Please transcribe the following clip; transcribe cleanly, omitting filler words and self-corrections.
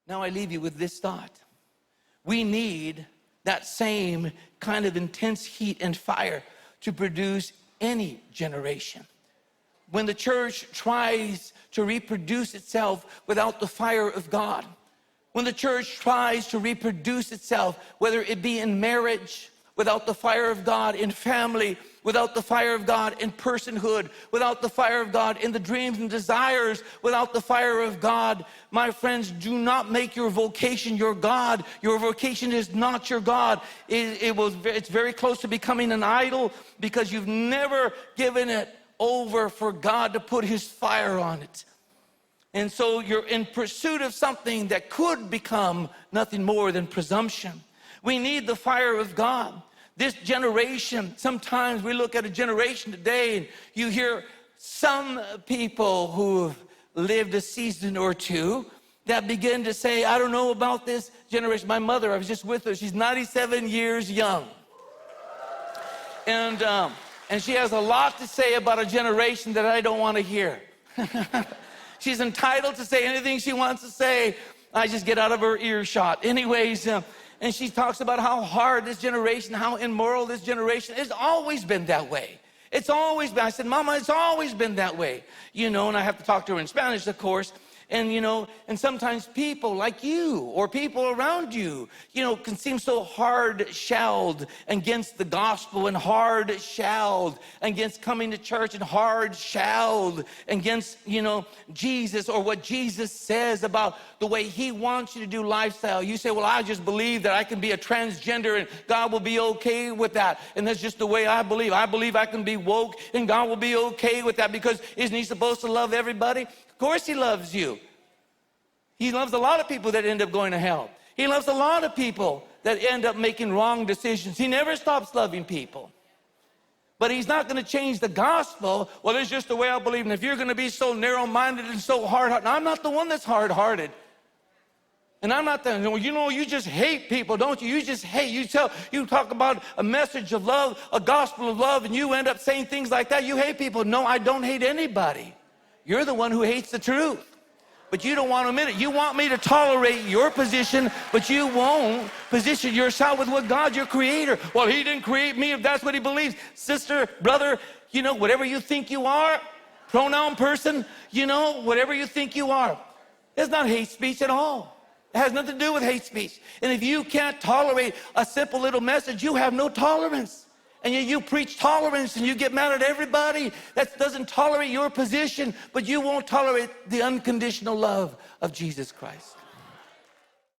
Now I leave you with this thought. We need that same kind of intense heat and fire to produce any generation. When the church tries to reproduce itself without the fire of God, when the church tries to reproduce itself, whether it be in marriage, without the fire of God, in family, without the fire of God, in personhood, without the fire of God, in the dreams and desires, without the fire of God, my friends, do not make your vocation your God. Your vocation is not your God. It's very close to becoming an idol because you've never given it over for God to put his fire on it. And so you're in pursuit of something that could become nothing more than presumption. We need the fire of God. This generation, sometimes we look at a generation today and you hear some people who've lived a season or two that begin to say, I don't know about this generation. My mother, I was just with her, she's 97 years young. And she has a lot to say about a generation that I don't want to hear. She's entitled to say anything she wants to say. I just get out of her earshot. Anyways, and she talks about how hard this generation, how immoral this generation. It's always been that way. It's always been. I said, Mama, it's always been that way. You know, and I have to talk to her in Spanish, of course. And, you know, and sometimes people like you or people around you, you know, can seem so hard-shelled against the gospel and hard-shelled against coming to church and hard-shelled against, you know, Jesus or what Jesus says about the way he wants you to do lifestyle. You say, well, I just believe that I can be a transgender and God will be okay with that. And that's just the way I believe. I believe I can be woke and God will be okay with that because isn't he supposed to love everybody? Of course he loves you. He loves a lot of people that end up going to hell. He loves a lot of people that end up making wrong decisions. He never stops loving people. But he's not going to change the gospel. Well, it's just the way I believe. And if you're going to be so narrow-minded and so hard-hearted, I'm not the one that's hard-hearted. And I'm not the, you know, you just hate people, don't you? You just hate. You talk about a message of love, a gospel of love, and you end up saying things like that. You hate people. No, I don't hate anybody. You're the one who hates the truth. But you don't want to admit it. You want me to tolerate your position, but you won't position yourself with what God, your creator. Well, he didn't create me if that's what he believes. Sister, brother, you know, whatever you think you are, pronoun person, you know, whatever you think you are. It's not hate speech at all. It has nothing to do with hate speech. And if you can't tolerate a simple little message, you have no tolerance. And you preach tolerance and you get mad at everybody that doesn't tolerate your position, but you won't tolerate the unconditional love of Jesus Christ.